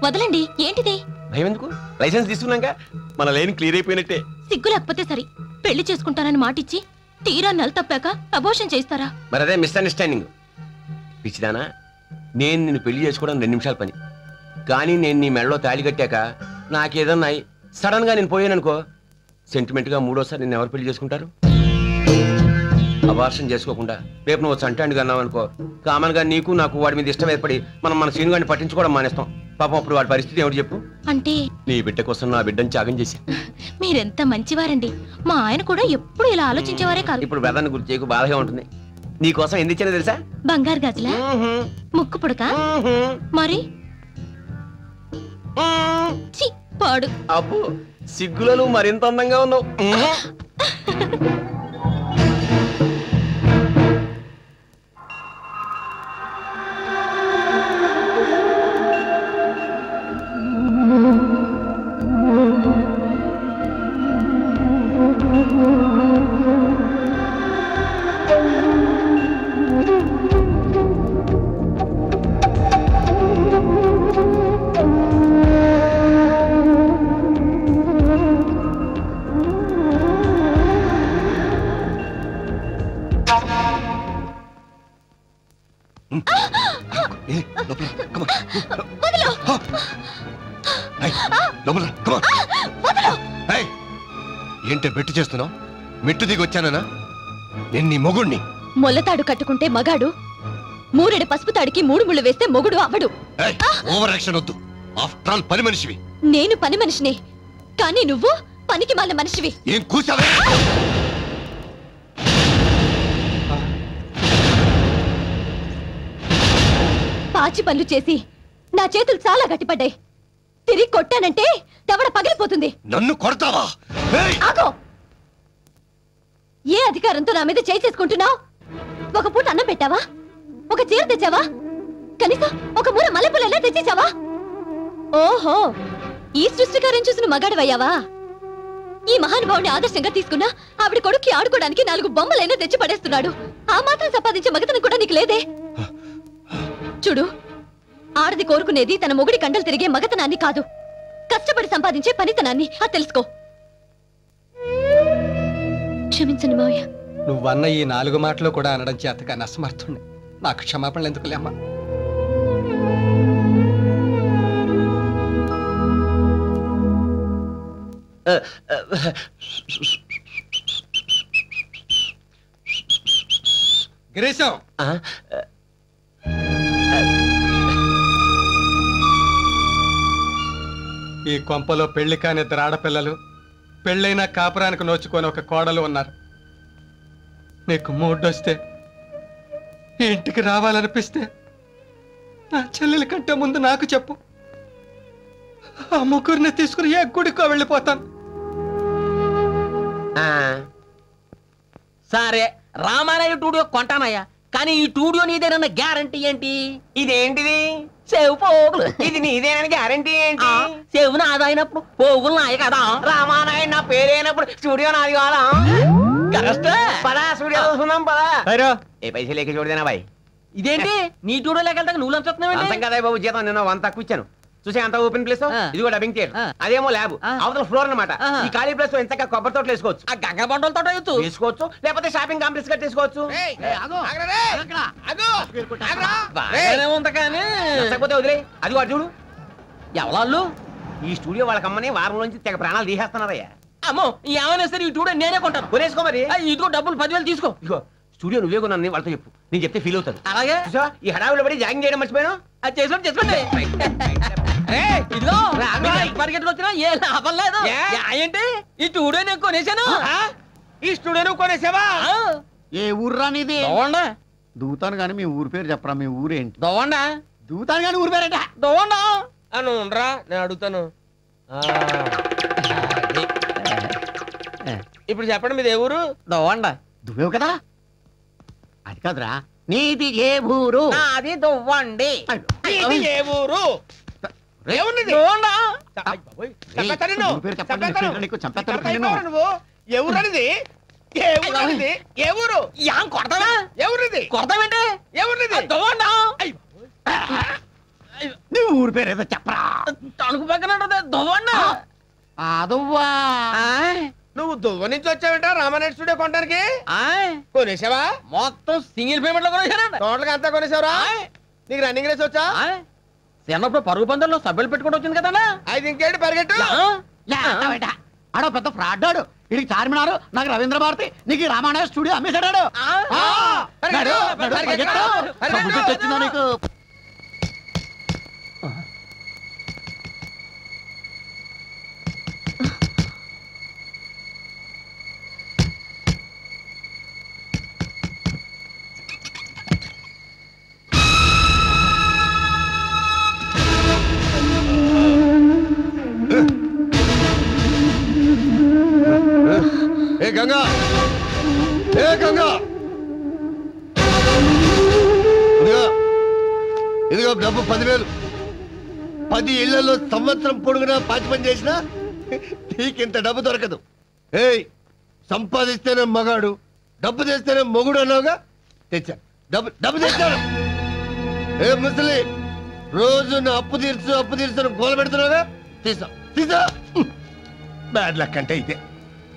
వదలండి. ఏంటిది? భయం ఎందుకు? లైసెన్స్ తీసుకున్నాక మన లైన్ క్లియర్ అయిపోయినట్టే. సిగ్గు లేకపోతే సరి. పెళ్లి చేసుకుంటానని మాటిచ్చి తీరా నెల తప్పాక అబోర్షన్ చేస్తారా? మరి అదే మిస్అండర్స్టాండింగ్. పిచ్చిదానా, నేను నిన్ను పెళ్లి చేసుకోవడం 2 నిమిషాల పని. కానీ నేను నీ మెడలో తాళి కట్టాక నాకేదన్నా సడన్ గా నేను పోయాననుకో, సెంటిమెంట్ గా 3వసారి నిన్ను ఎవరు పెళ్లి చేసుకుంటారు? అబార్షన్ చేసుకోకుండా రేపు నువ్వు చంటాండి అన్నావు అనుకో, కామన్ గా నీకు నాకు వాడి మీద ఇష్టం ఏర్పడి మనం మన సీను గారిని పట్టించుకోవడం మానేస్తాం. పాపం అప్పుడు వాడి పరిస్థితి ఏమిటి చెప్పు? అంటే నీ బిడ్డ కోసం నా బిడ్డని త్యాగం చేసి. మీరెంత మంచివారండి. మా ఆయన కూడా ఎప్పుడు ఇలా ఆలోచించేవారే కాదు. ఇప్పుడు బ్రదర్ని గుర్తు చేయకు, బాధగా ఉంటుంది. నీ కోసం ఎందుకు ఇచ్చానో తెలుసా? బంగారు గాజులా? ముక్కు పుడక? మరి పాడు. అబ్బో, సిగ్గులలో మరింత అందంగా ఉన్నావు. ఏంటే బెట్టు చేస్తున్నావు? మెట్టు దిగి వచ్చానా? నేను నీ మొగుడిని. మొల్లతాడు కట్టుకుంటే మగాడు, 3 పసుపు తాడికి 3 ముళ్ళు వేస్తే మొగుడు అవడు. ఓవర్ యాక్షన్ వద్దు. ఆఫ్టర్ ఆల్ పని మనిషివి. నేను పని మనిషిని, కానీ నువ్వు పనికి మాల మనిషివి. ఏం కూసావే? పాచి పనులు చేసి నా చేతులు చాలా గట్టిపడ్డాయి. తిరిగి కొట్టానంటే దవడ పగిలిపోతుంది. నన్ను కొడతావా? ఆగో! ఏ అధికారంతో నా మీద చేయి చేసుకుంటున్నావు? ఒక పూట అన్నం పెట్టావా? ఒక చీర తెచ్చావా? కనీసం ఒక మూర మల్లెపూలైనా తెచ్చేసావా? ఓహో, ఈ సృష్టికారం చూసిన మగాడివయ్యావా? ఈ మహానుభావుని ఆదర్శంగా తీసుకున్నా ఆవిడ కొడుక్కి ఆడుకోవడానికి 4 బొమ్మలైనా తెచ్చి పడేస్తున్నాడు. ఆ మాత్రం సంపాదించే మగతనం కూడా నీకు లేదే? చూడు, ఆడది కోరుకునేది తన మొగుడి కండలు తిరిగే మగతనాన్ని కాదు, కష్టపడి సంపాదించే పనితనాన్ని. అది తెలుసుకో. క్షమించండి మావయ్య. నువ్వన్న ఈ 4 మాటలు కూడా అనడం చేతగా నష్టమర్థుండి. నాకు క్షమాపణలు ఎందుకులేమ్మా? గిరీశం, ఈ కొంపలో పెళ్లి కాని 2 ఆడపిల్లలు, పెళ్ళైనా కాపురానికి నోచుకొని ఒక కోడలు ఉన్నారు. నీకు మూడొస్తే, ఇంటికి రావాలనిపిస్తే నా చెల్లెల కంటే ముందు నాకు చెప్పు. ఆ ముగ్గురిని తీసుకుని ఏ గుడికో వెళ్ళిపోతాను. సరే, రామారాయ టూడియో కొంటానయ్యా, కానీ ఈ టూడియో నీదేనన్న గ్యారంటీ ఏంటి? ఇదేంటిది? సేవు పోగులు. ఇది నీదేనని గ్యారంటీ ఏంటి? సేవు నాదైనప్పుడు పోగులు నాయ కదా. రామానాయుడు నా పేరైనప్పుడు స్టూడియో నాది కాదా? పదా స్టూడియో చూసుకుందాం, పదా. ఏ పైసలు లేక చూడదేనా బాయ్? ఇదేంటి నీ టూడియో లేకెళ్తా నువ్వు లంచుతున్నావు కదా బాబు? జీతం నేను 1 తక్కువ ఇచ్చాను. చూసే అంత ఓపెన్ ప్లేస్, ఇది కూడా డబ్బింగ్ థియేటర్, అదేమో ల్యాబ్, అవతల ఫ్లోర్ అన్నమాట. ఈ ఖాళీ ప్లేస్ లో ఎంతగా కొబ్బరి తోటలు వేసుకోవచ్చు, ఆ గంగ బండల తోట వేసుకోవచ్చు, లేకపోతే షాపింగ్ కాంప్లెక్స్ కట్టేసుకోవచ్చు. లేకపోతే వదిలే, అది వాడు చూడు. ఎవరు ఈ స్టూడియో వాళ్ళకి అమ్మని వారం నుంచి తెగ ప్రాణాలు తీసేస్తున్నారయ్యా. అమ్మో, ఏమైనా సరే ఈ టూడియో నేనే కొంటాను. కొనేసుకో మరి. ఇదిగో డబ్బులు 10,000 తీసుకో. ఇదిగో స్టూడియో నువ్వే కొన్నాను వాళ్ళతో చెప్పు, నేను చెప్తే ఫీల్ అవుతాను. అలాగే. ఈ హడావిలో పడి జాగింగ్ చేయడం మర్చిపోయాను. అది చేసుకోండి చేసుకోండి. ఇదిగో పరిగెట్లు వచ్చినా ఏ లాభం లేదు. ఏంటి ఈ స్టూడియో నేను కొనేసాను. ఈ స్టూడియో నువ్వు కొనేసావా? ఏ ఊర్రా నీది? దోవండా. దూతాను కానీ మీ ఊరి పేరు చెప్పరా. మీ ఊరేంటి? దోవండా. దూతాను కానీ ఊరి పేరేట? దోవండా అని ఉండరా, నేను అడుగుతాను. ఇప్పుడు చెప్పండి, మీది ఏ ఊరు? దోవండా. దువ్వేవు కదా? అది కాదురా, నీది ఏ ఊరు? నాది దొవ్వండి. ఏ ఊరు? ఎవరనిది? ఎవరు కొడతావా? ఎవరిది కొడతావేంటి? ఎవరిది? నీ ఊరి పేరు ఏదో చెప్పరా. తణుకు పక్కన దువ్వండి. అదవ్వా నువ్వు దువ్వ నుంచి వచ్చావేంటా రామానాయుడు స్టూడియో కొనడానికి? కొనేసావా? మొత్తం సింగిల్ పేమెంట్ లో కొనేసానండి. టోటల్ అంతా కొనేసావరా? నీకు రన్నింగ్ రేస్ వచ్చా? చిన్నప్పుడు పరుగు పందెంలో సభ్యులు పెట్టుకుంటూ వచ్చింది కదా. అయితే ఇంకేంటి పరిగెట్టు. ఆడో పెద్ద ఫ్రాడ్ ఆడు. ఇడికి చార్మినారు, నాకు రవీంద్ర భారతి, నీకు రామానాయుడు స్టూడియో అమ్మేశాడు. వచ్చిందా నీకు? ఏ గంగా, ఏ గంగా, ఇదిగో డబ్బు 10,000. 10 ఇళ్లలో సంవత్సరం పొడుగునా పాచి పని చేసినా నీకింత డబ్బు దొరకదు. ఏయ్, సంపాదిస్తేనే మగాడు, డబ్బు తెస్తేనే మొగుడు అన్నావుగా, తెచ్చా. డబ్బు తెచ్చాను. ఏ ముసలి, రోజు నా అప్పు తీర్చు గోల పెడుతున్నావుగా, తీసా. బ్యాడ్ లక్ అంటే ఇదే.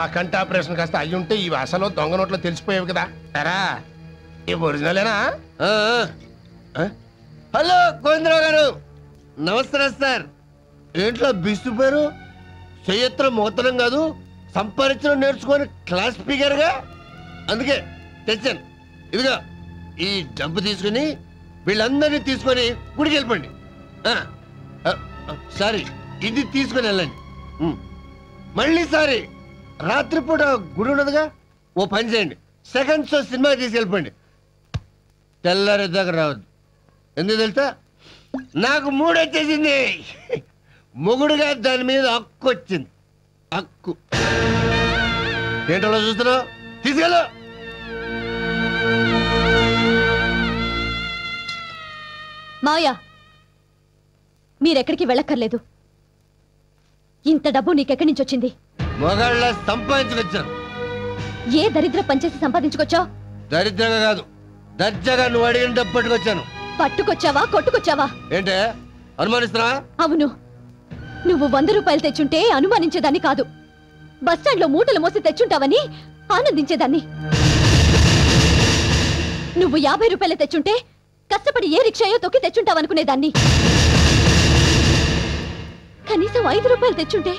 ఆ కంటి ఆపరేషన్ కాస్త అయ్యుంటే ఈ వాసనలో దొంగ నోట్లో తెలిసిపోయేవి కదా. ఎరా ఈ ఒరిజినలేనా? హలో గోవిందరావు గారు, నమస్కారం సార్. ఏంట్లో బిస్తు పేరు? చెయ్యత్రం మోతనం కాదు, సంపాదించడం నేర్చుకొని క్లాస్ స్పీకర్గా. అందుకే తెచ్చాను. ఇదిగా ఈ డబ్బు తీసుకుని వీళ్ళందరినీ తీసుకొని గుడికి వెళ్ళిపోండి. సారీ, ఇది తీసుకొని వెళ్ళండి. మళ్ళీ సారీ, రాత్రిపూట గుడి ఉన్నదిగా, ఓ పని చేయండి, సెకండ్ షో సినిమా తీసుకెళ్ళిపోండి. తెల్లారి దగ్గర రావద్దు. ఎందుకు తెలుసా? నాకు మూడు వచ్చేసింది. మొగుడుగా దాని మీద హక్కు వచ్చింది. హక్కు ఏంటో చూస్తున్నావు? తీసుకెళ్ళు. మావయ్య, మీరెక్కడికి వెళ్ళక్కర్లేదు. ఇంత డబ్బు నీకెక్కడి నుంచి వచ్చింది? మొగాళ్ళ సంపాదించుకొచ్చాను. ఏ దరిద్ర పనిచేసి సంపాదించుకొచ్చావు? దరిద్రంగా కాదు, దర్జాగా నువ్వు అడిగిన డబ్బు పట్టుకొచ్చాను. పట్టుకొచ్చావా కొట్టుకొచ్చావా? ఏంటే అనుమానిస్తున్నావా? అవును, నువ్వు 100 రూపాయలు తెచ్చుంటే అనుమానించేదాన్ని కాదు. బస్టాండ్ లో మూటలు మోసి తెచ్చుంటావని ఆనందించేదాన్ని. నువ్వు 50 రూపాయలు తెచ్చుంటే కష్టపడి ఏ రిక్షాయో తొక్కి తెచ్చుంటావనుకునేదాన్ని. కనీసం 5 రూపాయలు తెచ్చుంటే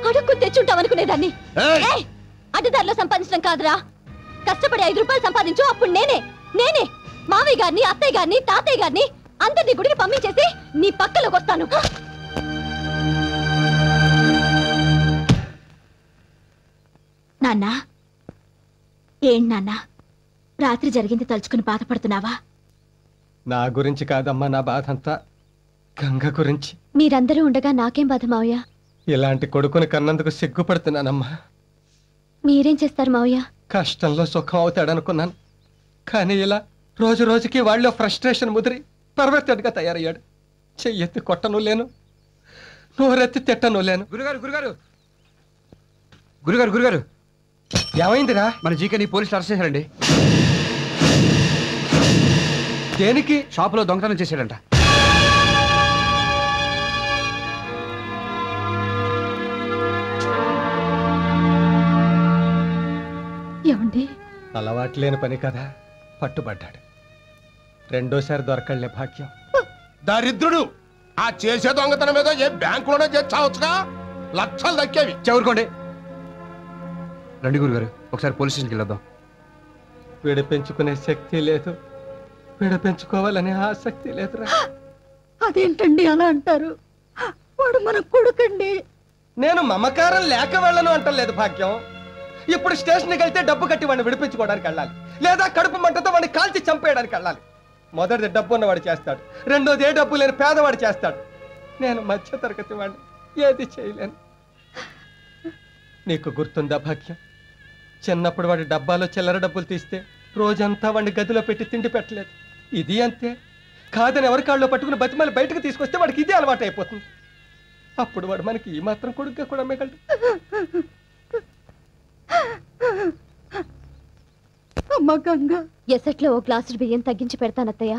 అడుక్కు తెచ్చుంటావనుకునేదాన్ని. అడ్డదారిలో సంపాదించడం కాదురా, కష్టపడి 5 రూపాయలు సంపాదించు. అప్పుడు నేనే మావయ్య గారిని, అత్తయ్య గారిని, తాతయ్య గారిని అందరినీ గుడికి పంపించేసి నీ పక్కలోకి వస్తాను. నాన్నా, ఏంటి నాన్నా, రాత్రి జరిగింది తలుచుకుని బాధపడుతున్నావా? నా గురించి కాదమ్మా నా బాధ అంతా, గంగ గురించి. మీరందరూ ఉండగా నాకేం బాధ మావయ్య? ఇలాంటి కొడుకుని కన్నందుకు సిగ్గుపడుతున్నానమ్మా. మీరేం చేస్తారు మావయ్య? కష్టంలో సుఖం అవుతాడనుకున్నాను, కానీ ఇలా రోజు రోజుకి వాళ్ళలో ఫ్రస్ట్రేషన్ ముదిరి పర్వర్టెడ్గా తయారయ్యాడు. చెయ్యెత్తి కొట్టను లేను, నోరెత్తి తిట్టను లేను. గురుగారు ఏమైందిరా? మన జీకేని పోలీసులు అరెస్ట్ చేశారండి. దేనికి? షాపులో దొంగతనం చేశాడంట. ఏమండి? అలవాట్లేని పని కదా, పట్టుబడ్డాడు. రెండోసారి దొరకళ్లే భాగ్యం. దరిద్రుడు ఆ చేసే దొంగతనం మీద ఏ బ్యాంకులోనే చేసి చావచ్చుగా, లక్షలు దక్కేవి. చెవురుకోండి. రండి గురుగారు, ఒకసారి పోలీస్ స్టేషన్కి వెళ్ళొద్దాం. విడిపించుకునే శక్తి లేదు, విడిపించుకోవాలనే ఆసక్తి లేదురా. అదేంటండి అలా అంటారు? వాడు మన కొడుకండి. నేను మమకారం లేక వెళ్ళను అంటలేదు భాగ్యం. ఇప్పుడు స్టేషన్కి వెళ్తే డబ్బు కట్టి వాడిని విడిపించుకోవడానికి వెళ్ళాలి, లేదా కడుపు మంటతో వాడిని కాల్చి చంపేయడానికి వెళ్ళాలి. మొదటిది డబ్బు ఉన్నవాడు చేస్తాడు, రెండోది ఏ డబ్బు లేని పేదవాడు చేస్తాడు. నేను మధ్య తరగతి వాడిని, ఏది చేయలేను. నీకు గుర్తుందా భాగ్యం, చిన్నప్పుడు వాడి డబ్బాలో చిల్లర డబ్బులు తీస్తే రోజంతా వాడిని గదిలో పెట్టి తిండి పెట్టలేదు. ఇది అంతే, కాదని ఎవరి కాళ్ళలో పట్టుకుని బతిమలు బయటకు తీసుకొస్తే వాడికి ఇదే అలవాటు అయిపోతుంది. అప్పుడు వాడు మనకి ఈ మాత్రం కొడుకుగా కూడా మిగలడు. అమ్మ గంగ, ఎసట్లో ఓ గ్లాసు బియ్యం తగ్గించి పెడతానత్తయ్య.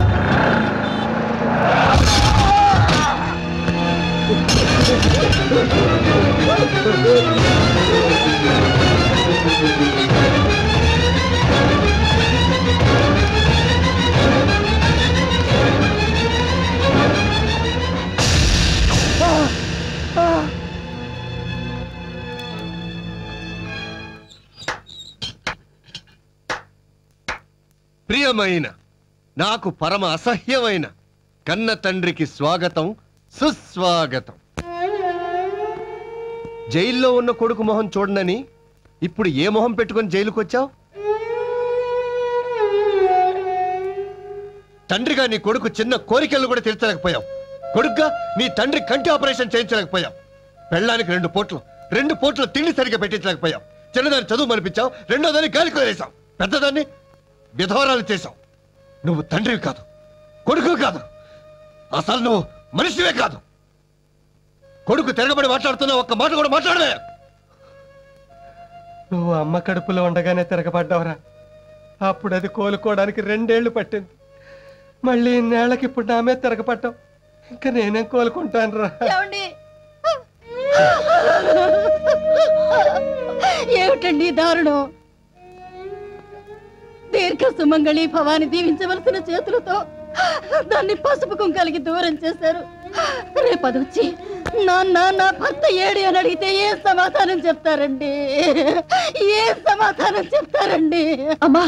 ప్రియమైన నాకు పరమ అసహ్యమైన కన్న తండ్రికి స్వాగతం సుస్వాగతం. జైల్లో ఉన్న కొడుకు మొహం చూడనని ఇప్పుడు ఏ మొహం పెట్టుకొని జైలుకు వచ్చావు? తండ్రిగా నీ కొడుకు చిన్న కోరికలను కూడా తీర్చలేకపోయావు. కొడుకుగా నీ తండ్రి కంటి ఆపరేషన్ చేయించలేకపోయావు. పెళ్ళానికి 2 పూట్ల తిండి సరిగ్గా పెట్టించలేకపోయావు. చిన్నదాన్ని చదువు మనిపించావు, రెండోదాన్ని గాలికి వదిలేసావు, పెద్దదాన్ని విధవరాలు చేశావు. నువ్వు తండ్రివి కాదు, కొడుకు కాదు, అసలు నువ్వు మనిషివే కాదు. కొడుకు తిరగబడి మాట్లాడుతున్నా ఒక్క మాట కూడా మాట్లాడలే. నువ్వు అమ్మ కడుపులో ఉండగానే తిరగబడ్డావురా. అప్పుడు అది కోలుకోవడానికి 2 ఏళ్లు పట్టింది. మళ్ళీ ఇన్నేళ్లకి ఇప్పుడు నా మీద తిరగబడ్డావు. ఇంకా నేనేం కోలుకుంటాను రా. ఏమిటండి దారుణం? దీర్ఘ సుమంగళి భవాని దీవించవలసిన చేతులతో దాన్ని పసుపు కుంకాలకి దూరం చేశారు. రేపదొచ్చి నాన్న నా భర్త ఏడి అని అడిగితే ఏ సమాధానం చెప్తారండి? ఏ సమాధానం చెప్తారండి? అమ్మా,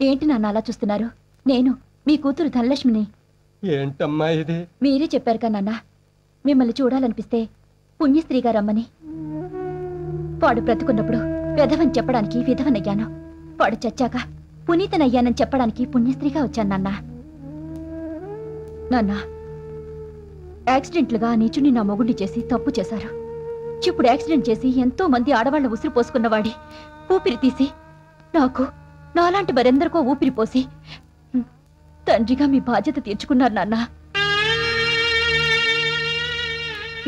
ఏంటి నాన్న అలా చూస్తున్నారు? నేను మీ కూతురు ధనలక్ష్మిని. ఏంటమ్మా ఇది? మీరే చెప్పారు కదా నాన్న, మిమ్మల్ని చూడాలనిపిస్తే పుణ్యస్త్రీగా రమ్మని. వాడు బ్రతుకున్నప్పుడు విధవని చెప్పడానికి విధవనయ్యాను. వాడు చచ్చాక పునీతనయ్యానని చెప్పడానికి పుణ్యస్త్రీగా వచ్చాను నాన్న. నాన్న, యాక్సిడెంట్లుగా నీచుని నా మొగుడిని చేసి తప్పు చేశారు. ఇప్పుడు యాక్సిడెంట్ చేసి ఎంతో మంది ఆడవాళ్ల ఉసిరు పోసుకున్నవాడి ఊపిరి తీసి నాకు నాలాంటి మరెందరికో ఊపిరి పోసి తండ్రిగా మీ బాధ్యత తీర్చుకున్నారు నాన్న.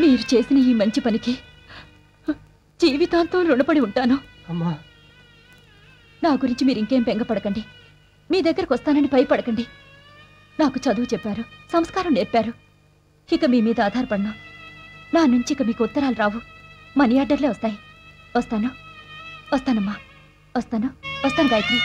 మీరు చేసిన ఈ మంచి పనికి జీవితాంతం రుణపడి ఉంటాను. అమ్మా, నా గురించి మీరు ఇంకేం బెంగపడకండి. మీ దగ్గరకు వస్తానని భయపడకండి. నాకు చదువు చెప్పారు, సంస్కారం నేర్పారు. ఇక మీ మీద ఆధారపడను. నా నుంచి ఇక మీకు ఉత్తరాలు రావు, మనీ ఆర్డర్లే వస్తాయి. వస్తాను, వస్తానమ్మా, వస్తాను, వస్తాను గాయత్రి.